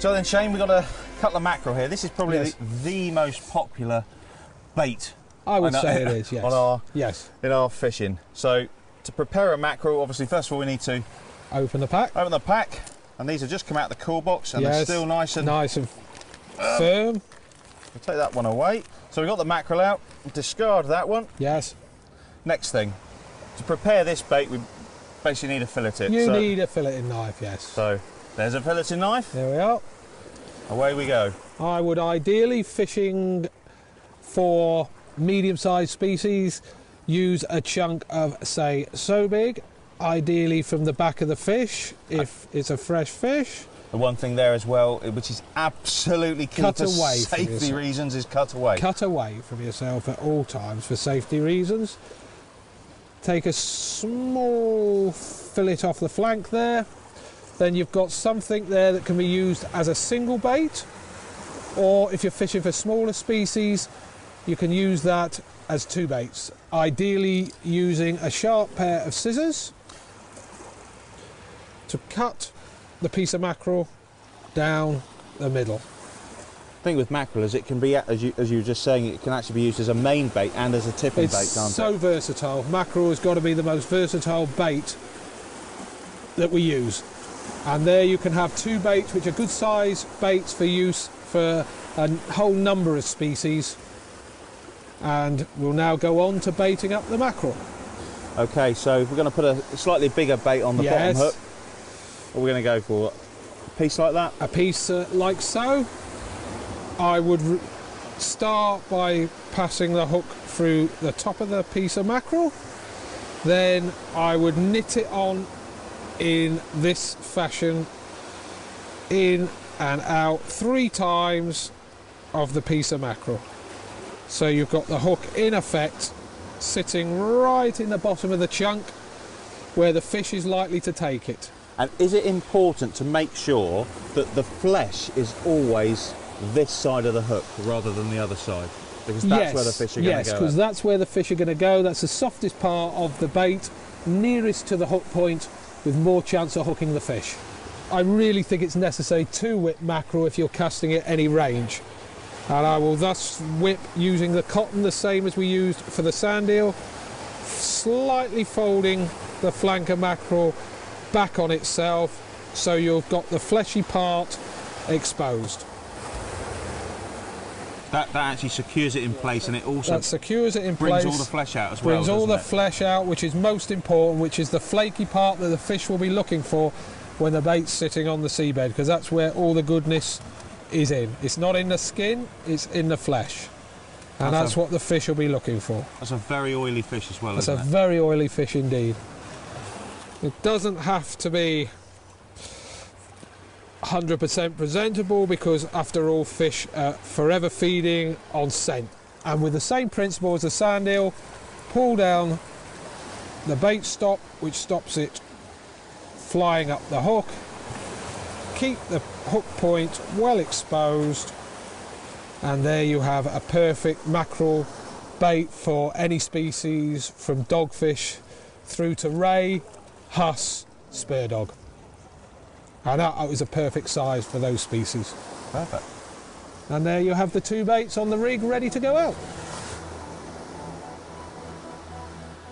So then, Shane, we've got a couple of mackerel here. This is probably Yes. the most popular bait. I would say it is, yes. On our, yes. In our fishing. So to prepare a mackerel, obviously, first of all, we need to Open the pack. open the pack, and these have just come out of the cool box, and they're still nice and firm. We'll take that one away. So we've got the mackerel out, discard that one. Yes. Next thing, to prepare this bait, we basically need a fillet tip. You need a filleting knife, yes. So there's a filleting knife. There we are. Away we go. I would ideally, fishing for medium-sized species, use a chunk of, say, so big, ideally from the back of the fish, if it's a fresh fish. The one thing there as well, which is absolutely key for safety reasons, is cut away. Cut away from yourself at all times for safety reasons. Take a small fillet off the flank there. Then you've got something there that can be used as a single bait, or if you're fishing for smaller species, you can use that as two baits. Ideally using a sharp pair of scissors to cut the piece of mackerel down the middle. The thing with mackerel is it can be, as you were just saying, it can actually be used as a main bait and as a tipping bait, can't it? It's so versatile. Mackerel has got to be the most versatile bait that we use. And there you can have two baits, which are good size baits for use for a whole number of species. And we'll now go on to baiting up the mackerel. Okay, so we're going to put a slightly bigger bait on the bottom hook. What are we going to go for? A piece like that? A piece like so. I would start by passing the hook through the top of the piece of mackerel. Then I would knit it on in this fashion, in and out 3 times of the piece of mackerel. So you've got the hook in effect sitting right in the bottom of the chunk where the fish is likely to take it. And is it important to make sure that the flesh is always this side of the hook rather than the other side? Because that's where the fish are going to go. Yes, because that's where the fish are going to go. That's the softest part of the bait, nearest to the hook point, with more chance of hooking the fish. I really think it's necessary to whip mackerel if you're casting at any range. And I will thus whip using the cotton the same as we used for the sand eel, slightly folding the flank of mackerel back on itself so you've got the fleshy part exposed. That actually secures it in place, and it also brings all the flesh out as well. Brings all the flesh out, which is most important, which is the flaky part that the fish will be looking for when the bait's sitting on the seabed, because that's where all the goodness is in. It's not in the skin, it's in the flesh. And that's what the fish will be looking for. That's a very oily fish as well, isn't it? That's a very oily fish indeed. It doesn't have to be 100% presentable, because after all, fish are forever feeding on scent. And with the same principle as the sand eel, pull down the bait stop, which stops it flying up the hook. Keep the hook point well exposed, and there you have a perfect mackerel bait for any species, from dogfish through to ray, huss, spur dog. And that is a perfect size for those species. Perfect. And there you have the 2 baits on the rig ready to go out.